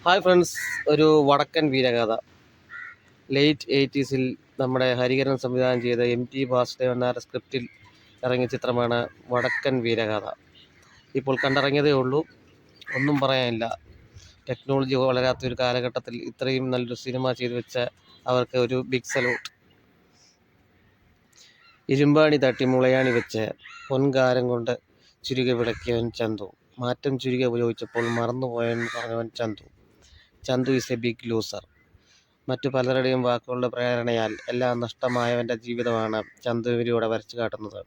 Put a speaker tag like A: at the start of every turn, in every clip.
A: Hi friends, ഒരു വടക്കൻ Veeragatha. Late 80s നമ്മുടെ ഹരിഹരൻ സംവിധാനം ചെയ്ത MT വാസുദേവൻ നായർ സ്ക്രിപ്റ്റിൽ ഇറങ്ങിയ ചിത്രമാണ് വടക്കൻ വീരഗാഥ. ഇപ്പോൾ കണ്ടിറങ്ങിയതേ ഉള്ളൂ, ഒന്നും പറയാനില്ല. ടെക്നോളജി വളരാത്തൊരു കാലഘട്ടത്തിൽ ഇത്രയും നല്ലൊരു സിനിമ ചെയ്തു വെച്ച അവർക്ക് ഒരു ബിഗ് സല്യൂട്ട്. ഇരുമ്പാണി തട്ടി മുളയാണി വെച്ച് പൊൻകാരം കൊണ്ട് ചുരുക വിളക്കിയവൻ ചന്തു. മാറ്റം ചുരുക ഉപയോഗിച്ചപ്പോൾ മറന്നുപോയെന്ന് പറഞ്ഞവൻ Chandu. Chandu is a big loser. മറ്റു പലരുടെയും വാക്കുകളുടെ പ്രേരണയാൽ എല്ലാം നഷ്ടമായവൻ്റെ ജീവിതമാണ് ചന്തുവിലൂടെ വരച്ചു കാട്ടുന്നത്.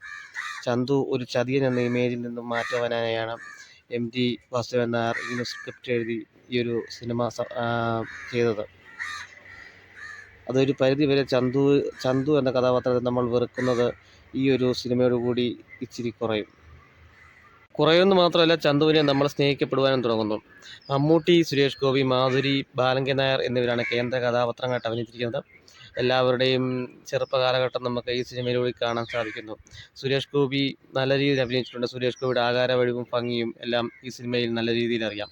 A: ചന്തു ഒരു ചതിയൻ എന്ന ഇമേജിൽ നിന്നും മാറ്റുവാനായാണ് MT വാസുദേവൻ നായർ ഇങ്ങനെ സ്ക്രിപ്റ്റ് എഴുതി ഈ ഒരു സിനിമ ചെയ്തത്. അതൊരു പരിധിവരെ ചന്തു എന്ന കഥാപാത്രത്തെ നമ്മൾ വെറുക്കുന്നത് ഈ ഒരു സിനിമയോടുകൂടി ഇച്ചിരി കുറയുമെന്ന് മാത്രമല്ല, ചന്തുവിനെ നമ്മൾ സ്നേഹിക്കപ്പെടുവാനും തുടങ്ങുന്നു. മമ്മൂട്ടി, സുരേഷ് ഗോപി, മാധുരി, ബാലങ്കൻ നായർ എന്നിവരാണ് കേന്ദ്ര കഥാപാത്രങ്ങളായിട്ട് അഭിനയിച്ചിരിക്കുന്നത്. എല്ലാവരുടെയും ചെറുപ്പകാലഘട്ടം നമുക്ക് ഈ സിനിമയിലൂടെ കാണാൻ സാധിക്കുന്നു. സുരേഷ് ഗോപി നല്ല രീതിയിൽ അഭിനയിച്ചിട്ടുണ്ട്. സുരേഷ് ഗോപിയുടെ ആകാരവഴിവും ഭംഗിയും എല്ലാം ഈ സിനിമയിൽ നല്ല രീതിയിൽ അറിയാം.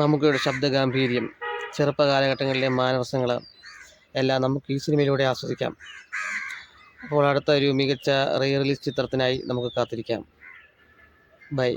A: മമ്മൂക്കയുടെ ശബ്ദഗാംഭീര്യം, ചെറുപ്പകാലഘട്ടങ്ങളിലെ മാനവസങ്ങൾ എല്ലാം നമുക്ക് ഈ സിനിമയിലൂടെ ആസ്വദിക്കാം. അപ്പോൾ അടുത്ത ഒരു മികച്ച റീ റിലീസ് ചിത്രത്തിനായി നമുക്ക് കാത്തിരിക്കാം. ബൈ.